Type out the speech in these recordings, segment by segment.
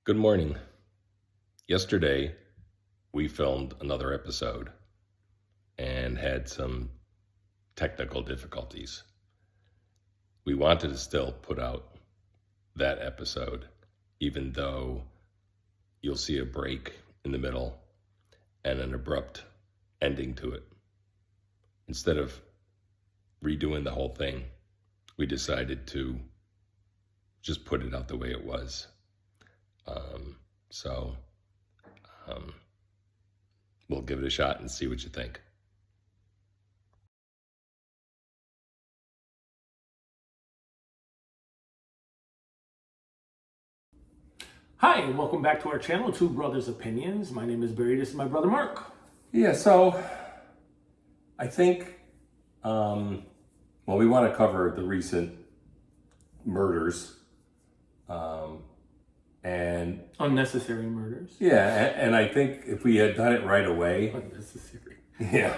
Good morning. Yesterday, we filmed another episode and had some technical difficulties. We wanted to still put out that episode, even though you'll see a break in the middle and an abrupt ending to it. Instead of redoing the whole thing, we decided to just put it out the way it was. We'll give it a shot and see what you think. Hi, and welcome back to our channel, Two Brothers Opinions. My name is Barry, this is my brother Mark. Yeah, so I think, we want to cover the recent murders, and Unnecessary murders. yeah, and I think if we had done it right away, Unnecessary. yeah,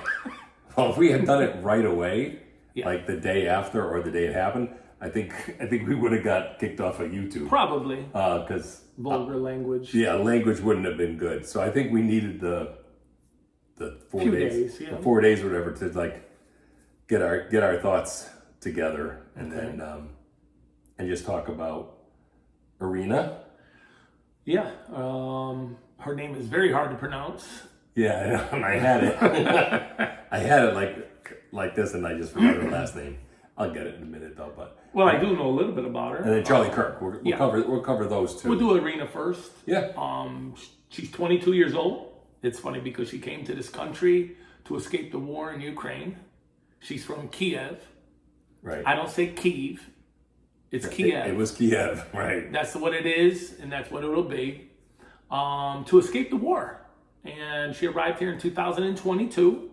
well, if we had done it right away, Yeah. like the day after or the day it happened, I think we would have got kicked off of YouTube. Probably. Because Vulgar language. yeah, language wouldn't have been good. So I think we needed the 4 Few days, days, yeah. the 4 days or whatever, to like get our thoughts together, and Okay. then and just talk about Irina. Yeah. Her name is very hard to pronounce. Yeah, and I had it. I had it like this, and I just forgot her last name. I'll get it in a minute though. But Well, I do know a little bit about her. and then Charlie Kirk. We'll yeah. cover those two. We'll do Irina first. Yeah. She's 22 years old. It's funny because she came to this country to escape the war in Ukraine. She's from Kiev. Right. I don't say Kyiv. It's Kiev. It was Kiev, right? That's what it is, and that's what it'll be. To escape the war. And she arrived here in 2022.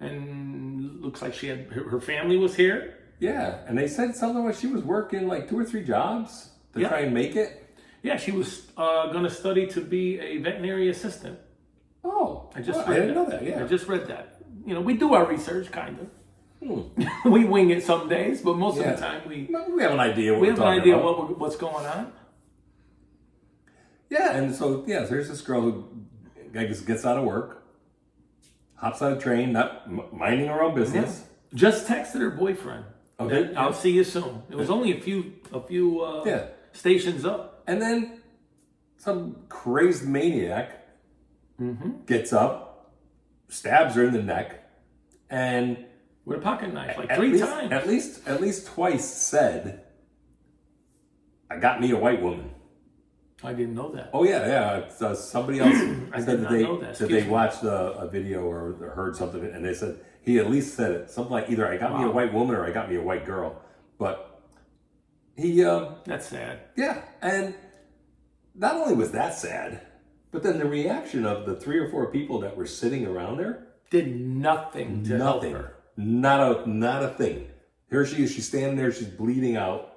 And looks like she had her family was here. Yeah, and they said something like she was working like 2 or 3 jobs to Yeah. try and make it. Yeah, she was going to study to be a veterinary assistant. Oh, I just well, read I didn't that. know that. Yeah. I just read that. You know, we do our research, kind of. Hmm. We wing it some days, but most Yeah. of the time we We have an idea. have an idea what's going on. Yeah, and so there's this girl who I guess gets out of work, hops on a train, not minding her own business. Just texted her boyfriend. Okay. that, I'll see you soon. It was only a few Yeah. stations up. And then some crazed maniac gets up, stabs her in the neck, and With a pocket knife, like at 3 least, times. At least twice said, "I got me a white woman." I didn't know that. Oh yeah. It's, somebody else I said did that not they know that. that they watched a video or heard something, and they said he at least said it something like either "I got me a Wow. white woman" or "I got me a white girl." But he, That's sad. yeah, and not only was that sad, but then the reaction of the 3 or 4 people that were sitting around her, Did nothing to help nothing, her. not a thing. Here she is, she's standing there, she's bleeding out.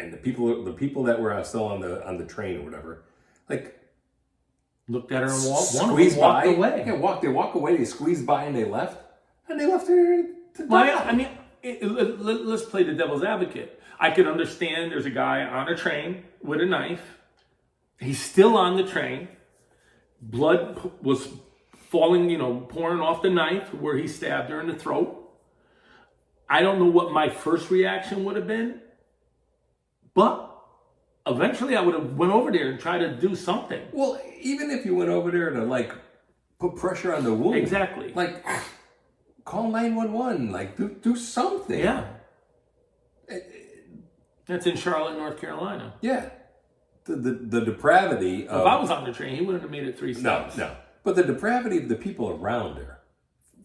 And the people that were still on the train or whatever, like Looked at her and walked. One of them squeezed walked by. away. Yeah, they walk away. They squeezed by and they left her to Well, die. I mean, let's play the devil's advocate. I could understand there's a guy on a train with a knife. He's still on the train. Blood was falling, pouring off the knife where he stabbed her in the throat. I don't know what my first reaction would have been, but eventually I would have went over there and tried to do something. Well, even if you went over there to like put pressure on the wound, Exactly. like call 911, like do something. Yeah. That's in Charlotte, North Carolina. Yeah. The depravity of If I was on the train, he wouldn't have made it 3 stops. no, but the depravity of the people around her.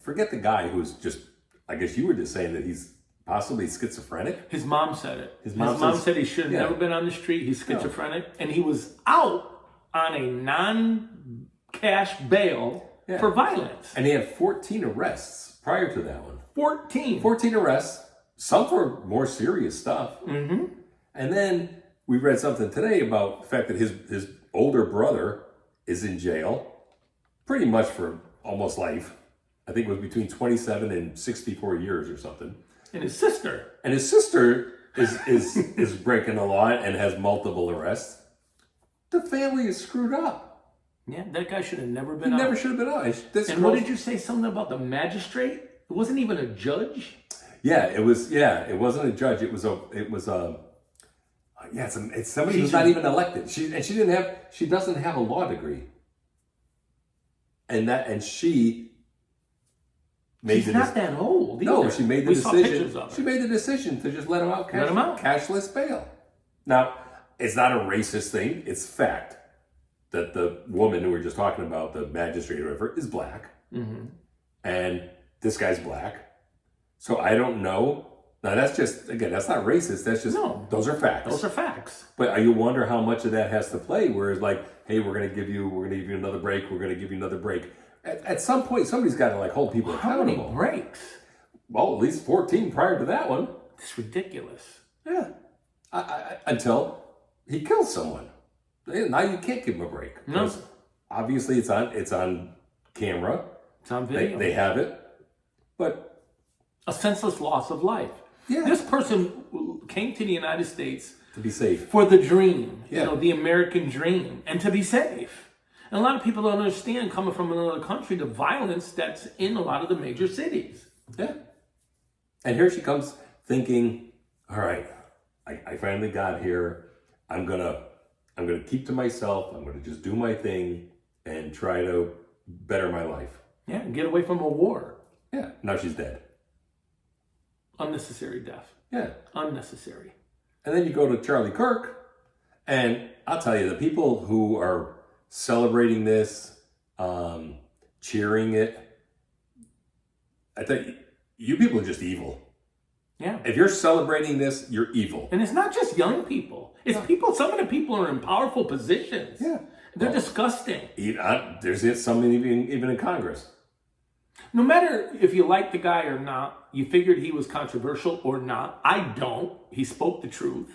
Forget the guy who's just. I guess you were just saying that he's possibly schizophrenic. His mom said it. His mom said he should have yeah. never been on the street. He's schizophrenic. And he was out on a non-cash bail Yeah. for violence. And he had 14 arrests prior to that one. 14. 14 arrests, some for more serious stuff. Mm-hmm. And then we read something today about the fact that his older brother is in jail pretty much for almost life. I think it was between 27 and 64 years or something. And his sister. And his sister is breaking the law and has multiple arrests. The family is screwed up. Yeah, that guy should have never He been out. never should have been out. And what did you say? Something about the magistrate? It wasn't even a judge. Yeah, it was. Yeah, it wasn't a judge. It was a. Yeah, it's somebody who's not even elected. She doesn't have a law degree. And she made She's not that old either. No, she made the saw pictures decision. of her. She made the decision to just let him out, Let him out. cashless bail. Now, it's not a racist thing. It's fact that the woman who we were just talking about, the magistrate or whatever, is black, and this guy's black. So I don't know. Now that's that's not racist. That's just those are facts. Those are facts. But you wonder how much of that has to play. Whereas, like, hey, we're gonna give you another break. We're gonna give you another break. At some point, somebody's got to like hold people accountable. How many breaks? Well, at least 14 prior to that one. It's ridiculous. Yeah. Until he kills someone. Now you can't give him a break. No. Obviously, it's on camera. It's on video. They have it. But a senseless loss of life. Yeah. This person came to the United States to be safe for the dream, Yeah. The American dream, and to be safe. And a lot of people don't understand, coming from another country, the violence that's in a lot of the major cities. Yeah. And here she comes thinking, all right, I finally got here. I'm gonna keep to myself. I'm gonna just do my thing and try to better my life. Yeah, and get away from a war. Yeah. Now she's dead. Unnecessary death. Yeah. Unnecessary. And then you go to Charlie Kirk, and I'll tell you, the people who are celebrating this, cheering it, I think you people are just evil. Yeah. If you're celebrating this, you're evil. And it's not just young people. It's people, some of the people are in powerful positions. Yeah. They're disgusting. There's some even in Congress. No matter if you like the guy or not, you figured he was controversial or not. I don't. He spoke the truth.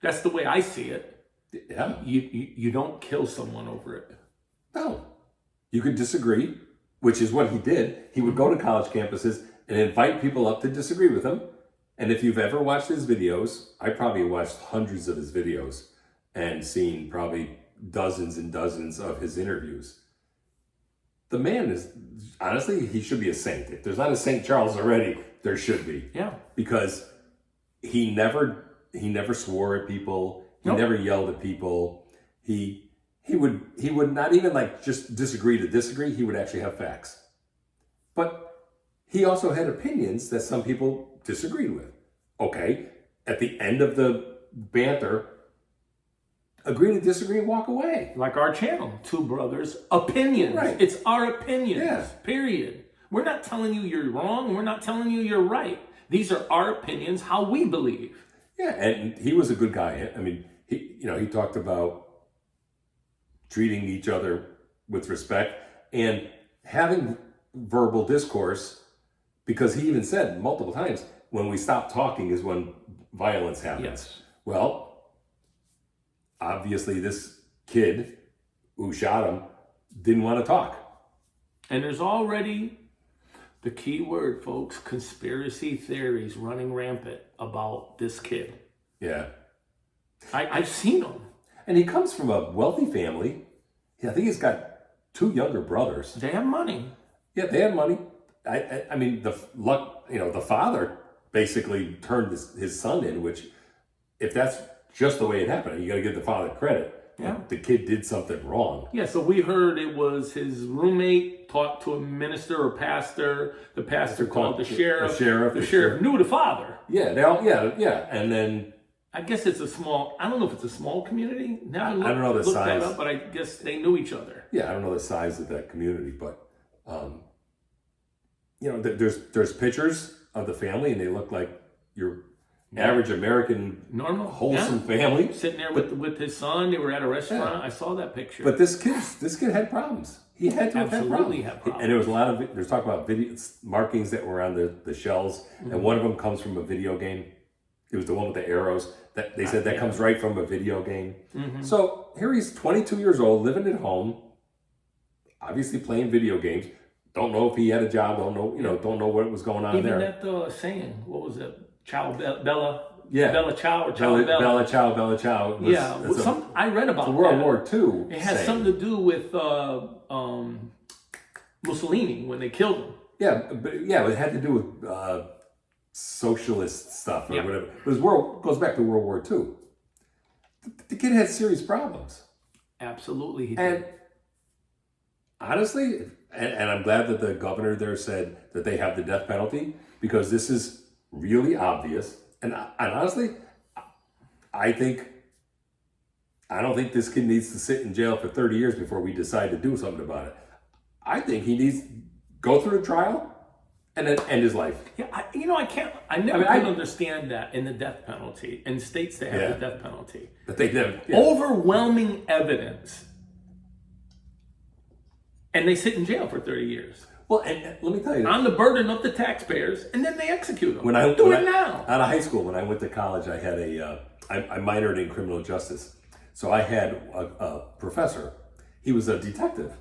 That's the way I see it. Yeah. You don't kill someone over it. No. You could disagree, which is what he did. He would go to college campuses and invite people up to disagree with him. And if you've ever watched his videos, I probably watched hundreds of his videos and seen probably dozens and dozens of his interviews. The man is, honestly, he should be a saint. If there's not a St. Charles already, there should be. Yeah. Because he never swore at people. He never yelled at people. He would not even like just disagree to disagree. He would actually have facts. But he also had opinions that some people disagreed with. Okay, at the end of the banter, agree to disagree and walk away. Like our channel, Two Brothers Opinions. Right. It's our opinions, Yeah. Period. We're not telling you you're wrong. We're not telling you you're right. These are our opinions, how we believe. Yeah, and he was a good guy. I mean, he talked about treating each other with respect and having verbal discourse, because he even said multiple times, when we stop talking is when violence happens. Yes. Well, obviously this kid who shot him didn't want to talk. And there's already the key word, folks, conspiracy theories running rampant about this kid. Yeah. I've seen them. And he comes from a wealthy family. I think he's got 2 younger brothers. They have money. Yeah, they had money. I mean, the father basically turned his son in, which, if that's just the way it happened, you got to give the father credit. Yeah. The kid did something wrong. Yeah, so we heard it was his roommate talked to a minister or pastor. The pastor called the sheriff. The sheriff knew the father. Yeah, they all, yeah. And then I guess it's I don't know if it's a small community. I don't know the size. That up, but I guess they knew each other. Yeah, I don't know the size of that community, but there's pictures of the family, and they look like your average American, normal, wholesome family. Sitting there with his son. They were at a restaurant. Yeah. I saw that picture. But this kid had problems. He had to absolutely have problems. And there was a lot of there's talk about markings that were on the shells, and one of them comes from a video game. It was the one with the arrows that they said that comes right from a video game. Mm-hmm. So here he's 22 years old, living at home, obviously playing video games. Don't know if he had a job. Don't know what was going on Even there. Even that saying, what was it? Ciao Bella, Yeah. Bella Ciao or Ciao Bella, Bella. Bella Ciao, Bella Ciao. Was, Yeah, it's a- I read about it's a World that. War II. It has saying. something to do with Mussolini when they killed him. Yeah, but yeah, it had to do with socialist stuff or Yeah. whatever. But it goes back to World War II. The kid had serious problems. Absolutely, he did. And honestly, and I'm glad that the governor there said that they have the death penalty, because this is really obvious. And honestly, I don't think this kid needs to sit in jail for 30 years before we decide to do something about it. I think he needs to go through the trial and then end his life. Yeah, I never could understand that in the death penalty, in states that have Yeah. the death penalty. But they never. Yeah. Overwhelming evidence. And they sit in jail for 30 years. Well, and let me tell you, On the burden of the taxpayers, and then they execute them. when I Do when it I- now. out of high school, when I went to college, I had I minored in criminal justice. So I had a professor. He was a detective.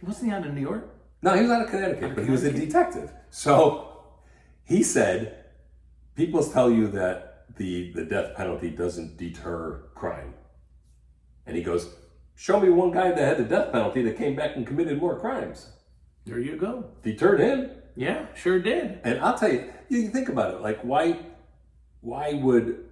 Wasn't he out of New York? No, he was out of Connecticut, but he was a detective. So he said, people tell you that the death penalty doesn't deter crime. And he goes, show me one guy that had the death penalty that came back and committed more crimes. There you go. Deterred him. Yeah, sure did. And I'll tell you, you think about it, like why would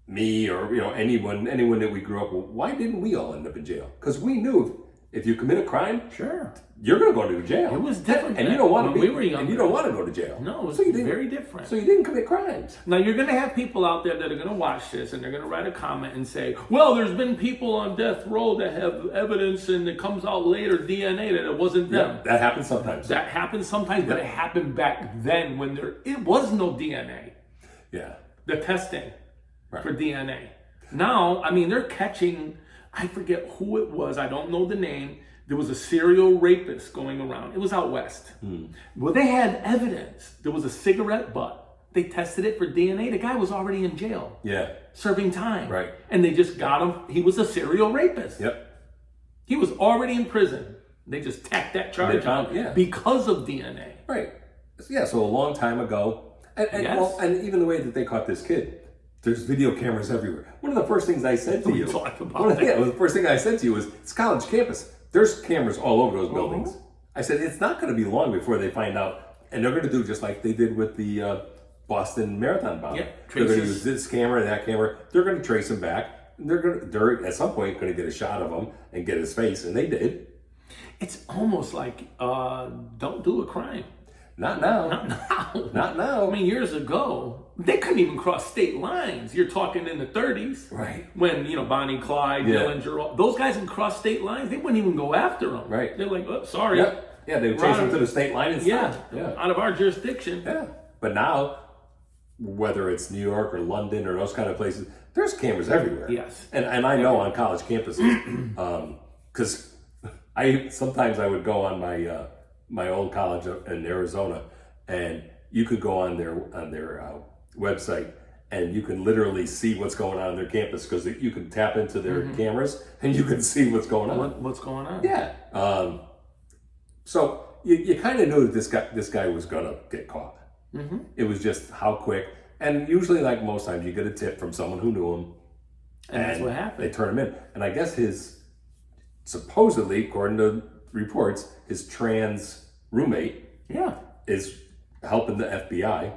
me or anyone that we grew up with, why didn't we all end up in jail? Because we knew if you commit a crime, Sure. you're going to go to jail. It was different and then. you don't want When to be. we were younger. And you don't want to go to jail. No, it was So you didn't- very different. So you didn't commit crimes. Now, you're going to have people out there that are going to watch this and they're going to write a comment and say, well, there's been people on death row that have evidence and it comes out later, DNA, that it wasn't them. Yeah, that happens sometimes. That happens sometimes, but it happened back then when it was no DNA. Yeah. The testing Right. for DNA. Now, I mean, they're catching, I forget who it was, I don't know the name. There was a serial rapist going around. It was out west. Well, they had evidence. There was a cigarette butt. They tested it for DNA. The guy was already in jail, Yeah. serving time. Right. And they just got him. He was a serial rapist. Yep. He was already in prison. They just tacked that charge found- on yeah. because of DNA. Right. Yeah. So a long time ago, and Yes. well, and even the way that they caught this kid, there's video cameras everywhere. One of the first things I said to We you, talked about one of the- that. yeah, the first thing I said to you was, it's college campus. There's cameras all over those buildings. I said, it's not going to be long before they find out, and they're going to do just like they did with the Boston Marathon bomb. Yeah, They're going to traces. use this camera and that camera. They're going to trace him back. And they're at some point going to get a shot of him and get his face, and they did. It's almost like, don't do a crime. Not now. Not now. Not now. I mean, years ago, they couldn't even cross state lines. You're talking in the 30s. Right. When, Bonnie Clyde, Yeah. Dillinger, those guys can cross state lines. They wouldn't even go after them. Right. They're like, oh, sorry. Yep. Yeah, they would chase him to the state line and Yeah. stop. Yeah. Out of our jurisdiction. Yeah. But now, whether it's New York or London or those kind of places, there's cameras everywhere. Yes. And I know on college campuses, because sometimes I would go on my old college in Arizona, and you could go on their website and you can literally see what's going on their campus, because you can tap into their cameras and you can see what's going on. What's going on? Yeah. So you kind of knew that this guy was gonna get caught. It was just how quick. And usually, like most times, you get a tip from someone who knew him, And that's what happened. they turn him in. And I guess supposedly, according to reports, his trans roommate Yeah. is helping the FBI,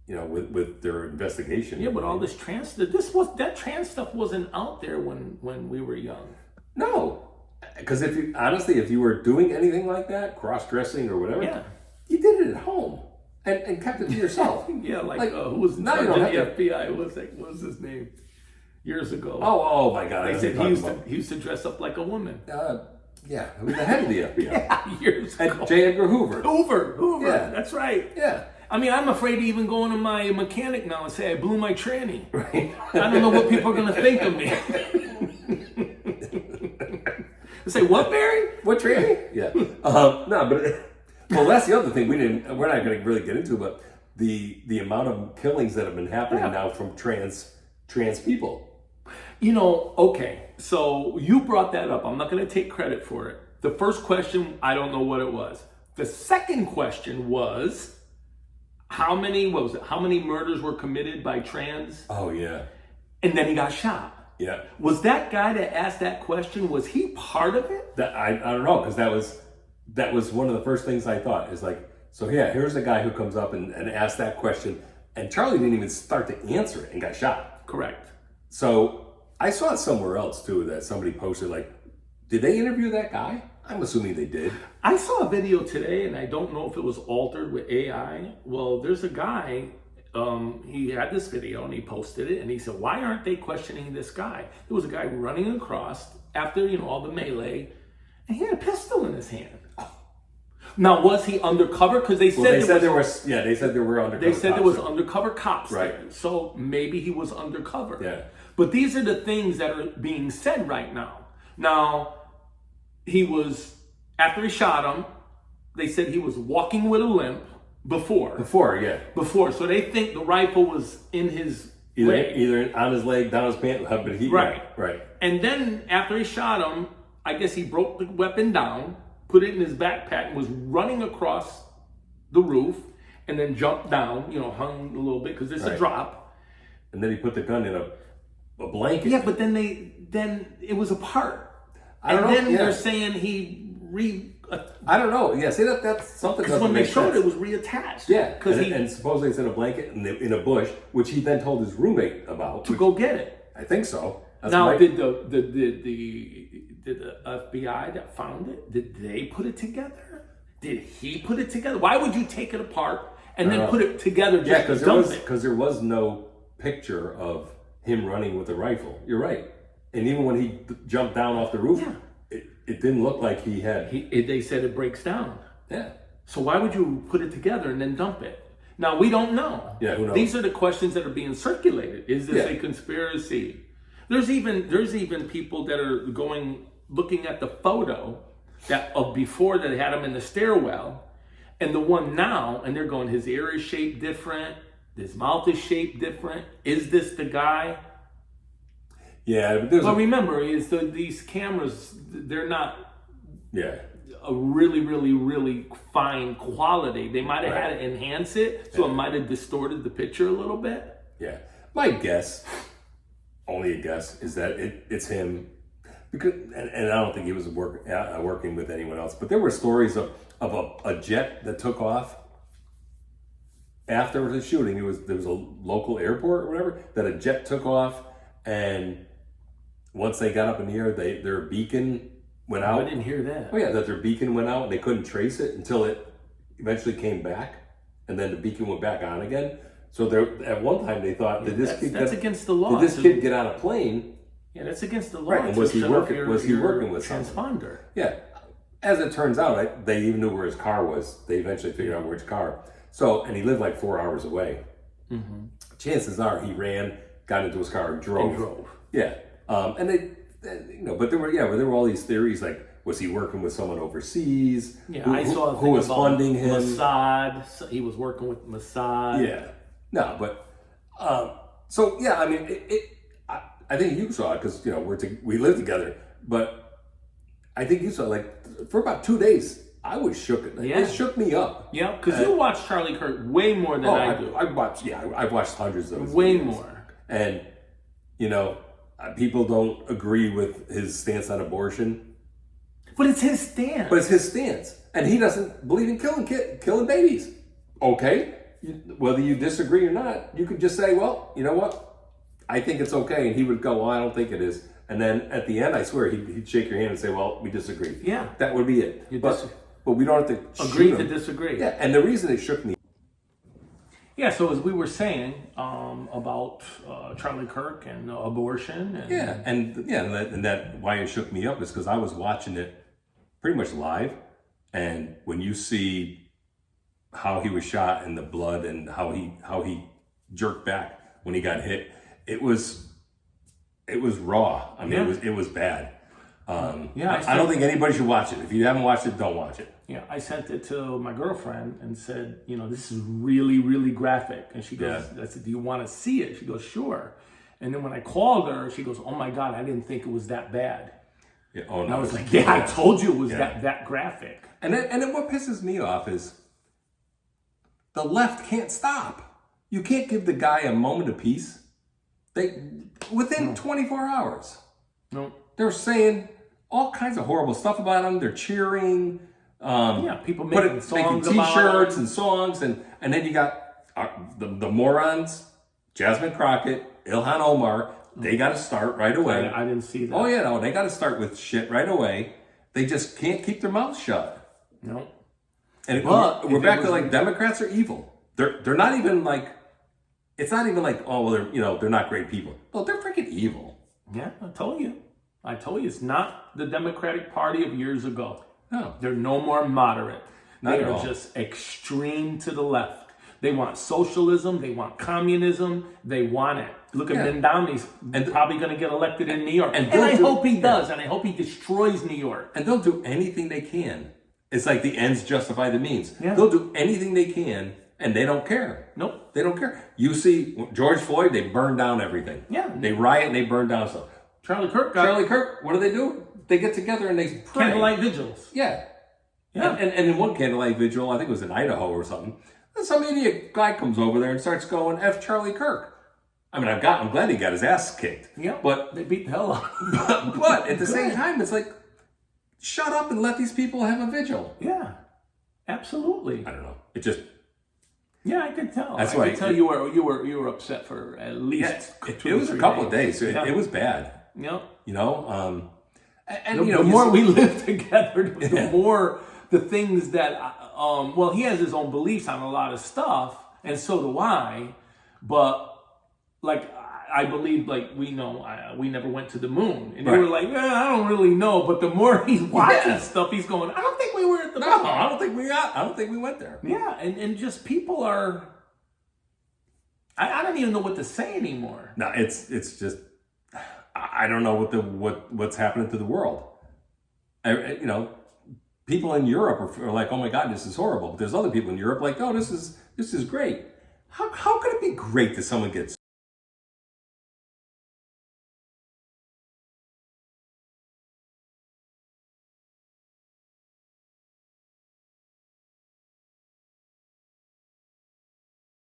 with their investigation. Yeah, but all this that trans stuff wasn't out there when we were young. No, because if you were doing anything like that, cross-dressing or whatever, Yeah. you did it at home and kept it to yourself. Yeah, who was in now charge you of don't the have to- FBI? What was his name? Years ago. Oh my God! I They know said what he you're talking he used to dress up like a woman. about. Yeah, he was the head of the FBI. Years ago. And J. Edgar Hoover. Hoover. Yeah. That's right. Yeah. I mean, I'm afraid to even go into my mechanic now and say I blew my tranny. Right. I don't know what people are going to think of me. They say, what, Barry? What training? Yeah. No, but that's the other thing we're not going to really get into, but the amount of killings that have been happening now from trans people. Okay, so you brought that up. I'm not going to take credit for it. The first question, I don't know what it was. The second question was, how many, what was it? How many murders were committed by trans? Oh yeah, And then he got shot. yeah. Was that guy that asked that question, was he part of it? That I don't know, because that was one of the first things I thought is like, so yeah, here's a guy who comes up and asks that question, and Charlie didn't even start to answer it and got shot. Correct. So I saw it somewhere else too that somebody posted like, did they interview that guy? I'm assuming they did. I saw a video today, and I don't know if it was altered with AI. Well, there's a guy, he had this video and he posted it, and he said, why aren't they questioning this guy? There was a guy running across after, all the melee, and he had a pistol in his hand. Now, was he undercover? Because they said, Well, they said there was, yeah, they said there were undercover. They said there was undercover cops Right. there. So maybe he was undercover. Yeah. But these are the things that are being said right now. Now, he was, after he shot him, they said he was walking with a limp before. yeah. So they think the rifle was in his leg. Either on his leg, down his pant, but he Right. right. And then after he shot him, I guess he broke the weapon down, put it in his backpack, and was running across the roof, and then jumped down, hung a little bit because it's a Right. drop. And then he put the gun in a blanket. Yeah, but then it was apart. I don't and know, then yeah. they're saying he I don't know. Yeah, see that's something because doesn't when they make showed sense. it was reattached. Yeah, because and supposedly it's in a blanket in a bush, which he then told his roommate about. to go get it. I think so. That's Now, my- did the FBI that found it? Did they put it together? Did he put it together? Why would you take it apart and then put it together just yeah, to dump it? because there was no picture of him running with a rifle. You're right, and even when he jumped down off the roof, Yeah. it didn't look like he had. They said it breaks down. Yeah, So why would you put it together and then dump it? Now, we don't know. Yeah, who knows? These are the questions that are being circulated. Is this Yeah. a conspiracy? There's even people that are looking at the photo of before that had him in the stairwell, and the one now, and they're going, his ear is shaped different, his mouth is shaped different. Is this the guy? yeah. But there's But remember, these cameras, they're not yeah. a really, really, really fine quality. They might have had Right. to enhance it, so it might have distorted the picture a little bit. Yeah, my guess, only a guess, is that it's him, because and I don't think he was working with anyone else. But there were stories of a jet that took off after the shooting. There was a local airport or whatever that a jet took off, and once they got up in the air, their beacon went out. I didn't hear that. Oh yeah, that their beacon went out and they couldn't trace it until it eventually came back, and then the beacon went back on again. So at one time they thought, did this kid That's against the law. did this kid get on a plane? Yeah, that's against the law. Right, and to was he shut working- off was he your working with someone? transponder? Yeah. As it turns out, they even knew where his car was. They eventually figured out which car. So, and he lived like 4 hours away. Mm-hmm. Chances are he ran, got into his car, and drove. And drove. Yeah. And but there were all these theories like, was he working with someone overseas? Yeah, Who- I saw a who thing was about funding him? Mossad. So he was working with Mossad. Yeah. No, but so yeah, I mean, I think you saw it because we live together. But I think you saw like for about 2 days, I was shook. Yeah. It shook me up. Yeah, because you watch Charlie Kirk way more than I do. I've watched hundreds of his Way videos. more. And people don't agree with his stance on abortion, But it's his stance. but it's his stance, and he doesn't believe in killing babies. Okay, whether you disagree or not, you could just say, well, you know what? I think it's okay, and he would go, well, I don't think it is. And then at the end, I swear, he'd shake your hand and say, well, we disagree. Yeah. That would be it. You But we don't have to Agree shoot to him. disagree. Yeah, and the reason it shook me. Yeah, so as we were saying about Charlie Kirk and abortion. And, And that why it shook me up is because I was watching it pretty much live, and when you see how he was shot and the blood and how he jerked back when he got hit, it was raw. I mean, Yeah. it was bad. Yeah, I don't think anybody should watch it. If you haven't watched it, don't watch it. Yeah, I sent it to my girlfriend and said, this is really, really graphic. And she goes, I said, do you want to see it? She goes, sure. And then when I called her, she goes, oh my God, I didn't think it was that bad. Yeah, oh, no, And I was like, yeah, I told you it was that graphic. And then what pisses me off is The left can't stop. You can't give the guy a moment of peace. Within 24 hours, No. they're saying all kinds of horrible stuff about him. They're cheering. People making songs making about T-shirts him. and songs, and then you got the morons, Jasmine Crockett, Ilhan Omar. They got to start right away. I didn't see that. Oh yeah, no, they got to start with shit right away. They just can't keep their mouths shut. No. And But we're if back it to was- like Democrats are evil. They're not even like. It's not even like, oh well, they're not great people. No, they're freaking evil. Yeah, I told you. It's not the Democratic Party of years ago. No. They're no more moderate. Not They at are all. just extreme to the left. They want socialism. They want communism. They want it. Look at Yeah. Mendami. He's probably going to get elected in New York. and And they'll I do- hope he yeah. does. And I hope he destroys New York. And they'll do anything they can. It's like the ends justify the means. Yeah. They'll do anything they can, and they don't care. Nope. They don't care. You see, George Floyd, they burn down everything. Yeah. They riot and they burn down stuff. Charlie Kirk got Charlie Kirk, what do? They get together and they pray. candlelight vigils. Yeah. Yeah. And in one candlelight vigil, I think it was in Idaho or something, some idiot guy comes over there and starts going, F Charlie Kirk. I mean, I'm glad he got his ass kicked. Yeah. But They beat the hell out of him. but at the same time, it's like, shut up and let these people have a vigil. Yeah. Absolutely. I don't know. It just, Yeah, I could tell. That's I why could tell you were upset for at least it was a couple of days. It was bad. Yep. You know, and The, you know, the you more see- we live together, the Yeah. more the things that, well, he has his own beliefs on a lot of stuff, and so do I. But like, I believe, like we know, we never went to the moon, and they Right. were like, I don't really know. But the more he's watching Yeah. stuff, he's going, I don't think we were at the No, moon. I don't think we went there. Yeah, and just people are. I don't even know what to say anymore. No, it's just, I don't know what's happening to the world. You know, people in Europe are like, oh my God, this is horrible. But there's other people in Europe like, oh, this is great. How could it be great that someone gets